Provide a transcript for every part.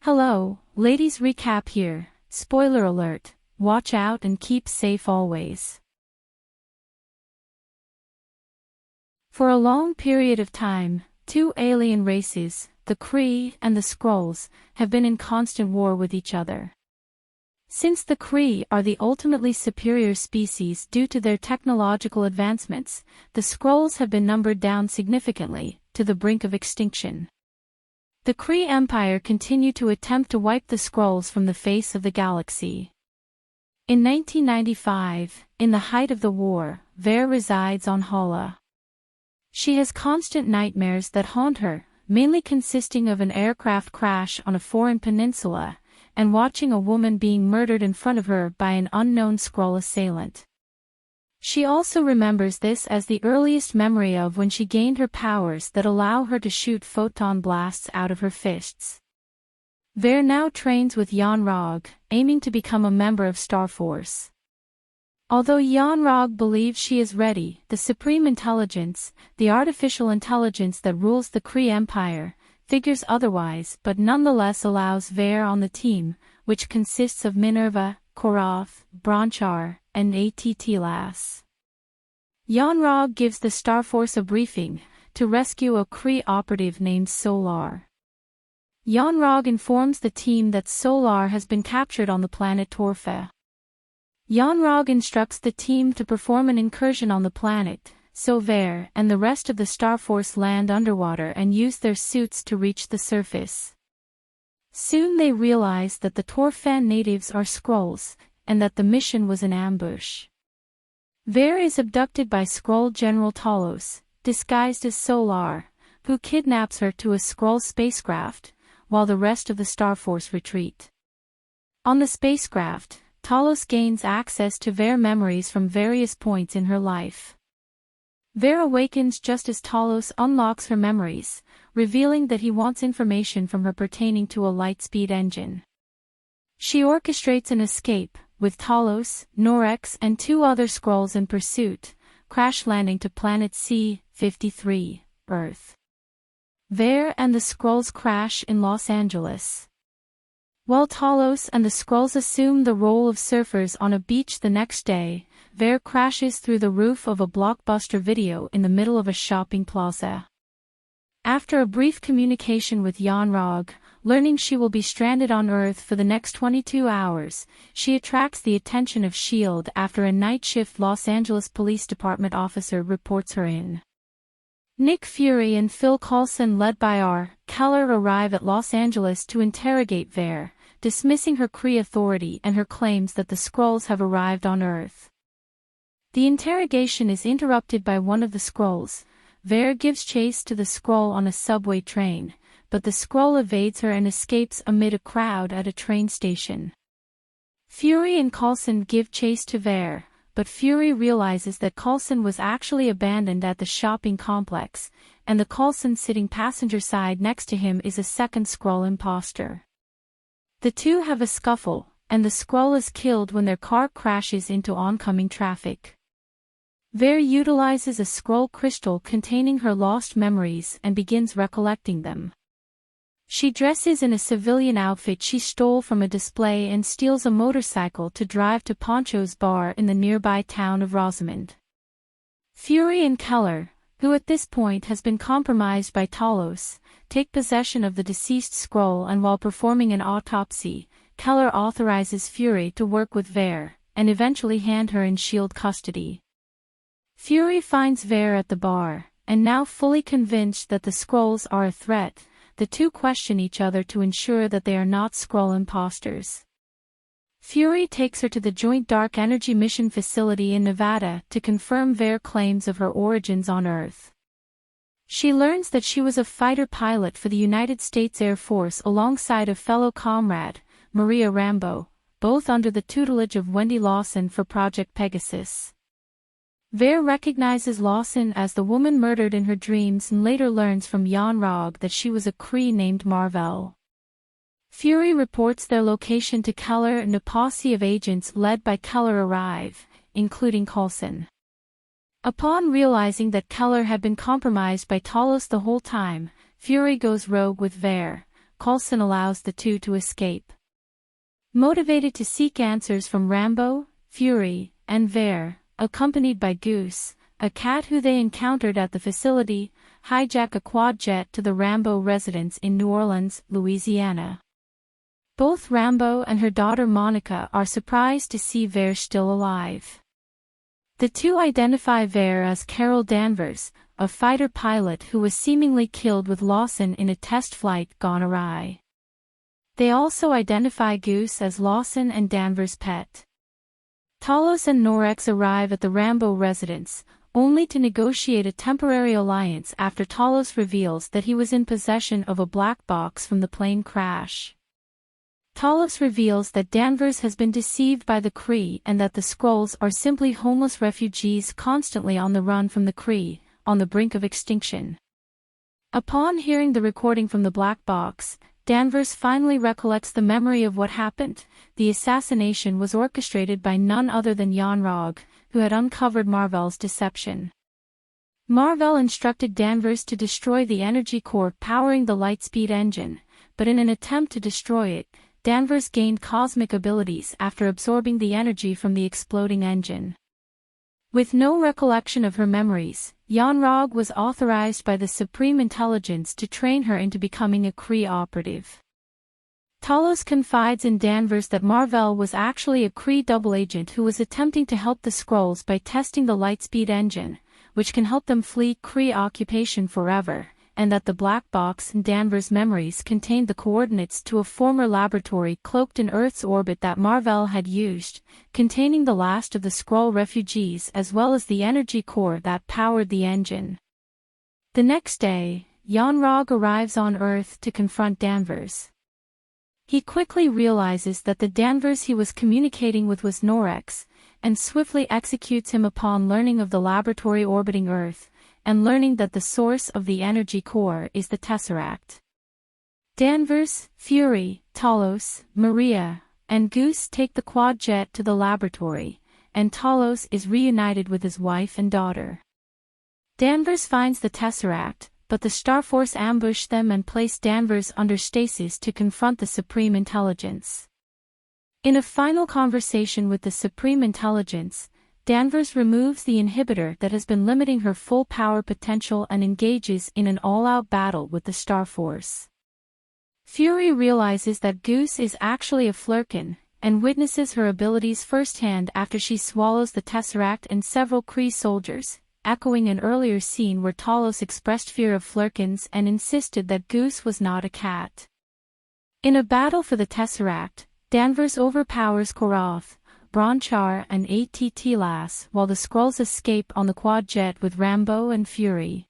Hello, ladies, recap here. Spoiler alert, watch out and keep safe always. For a long period of time, two alien races, the Kree and the Skrulls, have been in constant war with each other. Since the Kree are the ultimately superior species due to their technological advancements, the Skrulls have been numbered down significantly, to the brink of extinction. The Kree Empire continue to attempt to wipe the Skrulls from the face of the galaxy. In 1995, in the height of the war, Ver resides on Hala. She has constant nightmares that haunt her, mainly consisting of an aircraft crash on a foreign peninsula, and watching a woman being murdered in front of her by an unknown Skrull assailant. She also remembers this as the earliest memory of when she gained her powers that allow her to shoot photon blasts out of her fists. Ver now trains with Yon-Rogg, aiming to become a member of Star Force. Although Yon-Rogg believes she is ready, the Supreme Intelligence, the artificial intelligence that rules the Kree Empire, figures otherwise but nonetheless allows Ver on the team, which consists of Minn-Erva, Korath, Bron-Char, and Att-Lass. Yon-Rogg gives the Star Force a briefing, to rescue a Kree operative named Soh-Larr. Yon-Rogg informs the team that Soh-Larr has been captured on the planet Torfa. Yon-Rogg instructs the team to perform an incursion on the planet, so Ver and the rest of the Star Force land underwater and use their suits to reach the surface. Soon they realize that the Torfan natives are Skrulls, and that the mission was an ambush. Ver is abducted by Skrull General Talos, disguised as Soh-Larr, who kidnaps her to a Skrull spacecraft, while the rest of the Star Force retreat. On the spacecraft, Talos gains access to Ver memories from various points in her life. Ver awakens just as Talos unlocks her memories, revealing that he wants information from her pertaining to a light-speed engine. She orchestrates an escape, with Talos, Norex and two other Skrulls in pursuit, crash-landing to planet C-53, Earth. Ver and the Skrulls crash in Los Angeles. While Talos and the Skrulls assume the role of surfers on a beach the next day, Ver crashes through the roof of a blockbuster video in the middle of a shopping plaza. After a brief communication with Yon-Rogg, learning she will be stranded on Earth for the next 22 hours, she attracts the attention of S.H.I.E.L.D. after a night shift Los Angeles Police Department officer reports her in. Nick Fury and Phil Coulson led by R. Keller arrive at Los Angeles to interrogate Ver, dismissing her Kree authority and her claims that the Skrulls have arrived on Earth. The interrogation is interrupted by one of the Skrulls. Ver gives chase to the Skrull on a subway train, but the Skrull evades her and escapes amid a crowd at a train station. Fury and Coulson give chase to Ver, but Fury realizes that Coulson was actually abandoned at the shopping complex, and the Coulson sitting passenger side next to him is a second Skrull imposter. The two have a scuffle, and the Skrull is killed when their car crashes into oncoming traffic. Ver utilizes a Skrull crystal containing her lost memories and begins recollecting them. She dresses in a civilian outfit she stole from a display and steals a motorcycle to drive to Poncho's bar in the nearby town of Rosamond. Fury and Keller, who at this point has been compromised by Talos, take possession of the deceased Skrull, and while performing an autopsy, Keller authorizes Fury to work with Ver, and eventually hand her in S.H.I.E.L.D. custody. Fury finds Ver at the bar, and now fully convinced that the Skrulls are a threat, the two question each other to ensure that they are not Skrull imposters. Fury takes her to the Joint Dark Energy Mission facility in Nevada to confirm Ver claims of her origins on Earth. She learns that she was a fighter pilot for the United States Air Force alongside a fellow comrade, Maria Rambeau, both under the tutelage of Wendy Lawson for Project Pegasus. Ver recognizes Lawson as the woman murdered in her dreams and later learns from Yon-Rogg that she was a Kree named Mar-Vell. Fury reports their location to Keller, and a posse of agents led by Keller arrive, including Coulson. Upon realizing that Keller had been compromised by Talos the whole time, Fury goes rogue with Ver, Coulson allows the two to escape. Motivated to seek answers from Rambeau, Fury, and Vare, accompanied by Goose, a cat who they encountered at the facility, hijack a quad jet to the Rambeau residence in New Orleans, Louisiana. Both Rambeau and her daughter Monica are surprised to see Vare still alive. The two identify Vare as Carol Danvers, a fighter pilot who was seemingly killed with Larson in a test flight gone awry. They also identify Goose as Larson and Danvers' pet. Talos and Norex arrive at the Rambeau residence, only to negotiate a temporary alliance after Talos reveals that he was in possession of a black box from the plane crash. Talos reveals that Danvers has been deceived by the Kree and that the Skrulls are simply homeless refugees constantly on the run from the Kree, on the brink of extinction. Upon hearing the recording from the black box, Danvers finally recollects the memory of what happened. The assassination was orchestrated by none other than Yon-Rogg, who had uncovered Mar-Vell's deception. Mar-Vell instructed Danvers to destroy the energy core powering the Lightspeed engine, but in an attempt to destroy it, Danvers gained cosmic abilities after absorbing the energy from the exploding engine. With no recollection of her memories, Yon-Rogg was authorized by the Supreme Intelligence to train her into becoming a Kree operative. Talos confides in Danvers that Mar-Vell was actually a Kree double agent who was attempting to help the Skrulls by testing the Lightspeed engine, which can help them flee Kree occupation forever, and that the black box in Danvers' memories contained the coordinates to a former laboratory cloaked in Earth's orbit that Mar-Vell had used, containing the last of the Skrull refugees as well as the energy core that powered the engine. The next day, Yon-Rogg arrives on Earth to confront Danvers. He quickly realizes that the Danvers he was communicating with was Norex, and swiftly executes him upon learning of the laboratory orbiting Earth, and learning that the source of the energy core is the Tesseract. Danvers, Fury, Talos, Maria, and Goose take the quad jet to the laboratory, and Talos is reunited with his wife and daughter. Danvers finds the Tesseract, but the Starforce ambush them and place Danvers under stasis to confront the Supreme Intelligence. In a final conversation with the Supreme Intelligence, Danvers removes the inhibitor that has been limiting her full power potential and engages in an all-out battle with the Starforce. Fury realizes that Goose is actually a Flurkin, and witnesses her abilities firsthand after she swallows the Tesseract and several Kree soldiers, echoing an earlier scene where Talos expressed fear of Flurkins and insisted that Goose was not a cat. In a battle for the Tesseract, Danvers overpowers Korath, Bron-Char and Att-Lass while the Skrulls escape on the quad jet with Rambeau and Fury.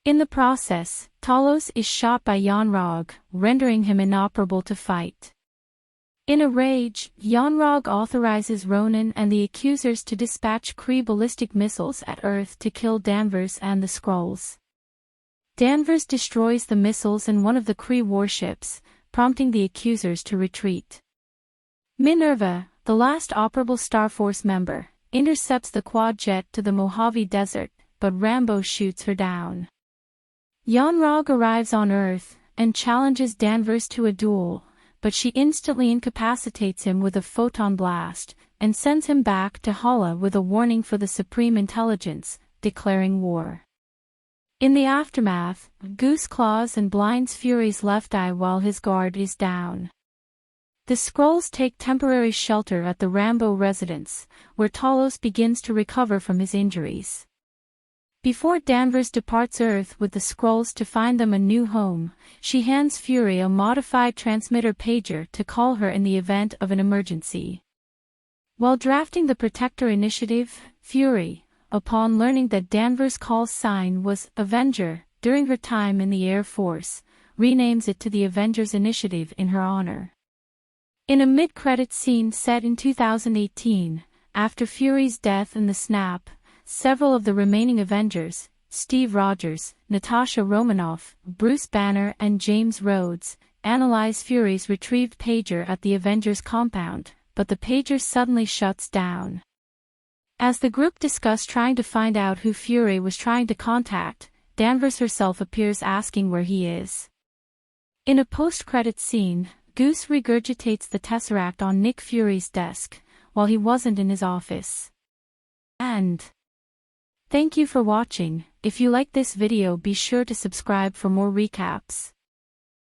In the process, Talos is shot by Yon-Rogg, rendering him inoperable to fight. In a rage, Yon-Rogg authorizes Ronan and the Accusers to dispatch Kree ballistic missiles at Earth to kill Danvers and the Skrulls. Danvers destroys the missiles and one of the Kree warships, prompting the Accusers to retreat. Minn-Erva, the last operable Starforce member, intercepts the quad jet to the Mojave Desert, but Rambeau shoots her down. Yon-Rogg arrives on Earth and challenges Danvers to a duel, but she instantly incapacitates him with a photon blast, and sends him back to Hala with a warning for the Supreme Intelligence, declaring war. In the aftermath, Goose claws and blinds Fury's left eye while his guard is down. The Skrulls take temporary shelter at the Rambeau residence, where Talos begins to recover from his injuries. Before Danvers departs Earth with the Skrulls to find them a new home, she hands Fury a modified transmitter pager to call her in the event of an emergency. While drafting the Protector Initiative, Fury, upon learning that Danvers' call sign was Avenger during her time in the Air Force, renames it to the Avengers Initiative in her honor. In a mid-credits scene set in 2018, after Fury's death in the snap, several of the remaining Avengers, Steve Rogers, Natasha Romanoff, Bruce Banner and James Rhodes, analyze Fury's retrieved pager at the Avengers compound, but the pager suddenly shuts down. As the group discuss trying to find out who Fury was trying to contact, Danvers herself appears asking where he is. In a post-credits scene, Goose regurgitates the Tesseract on Nick Fury's desk, while he wasn't in his office. And thank you for watching. If you like this video, be sure to subscribe for more recaps.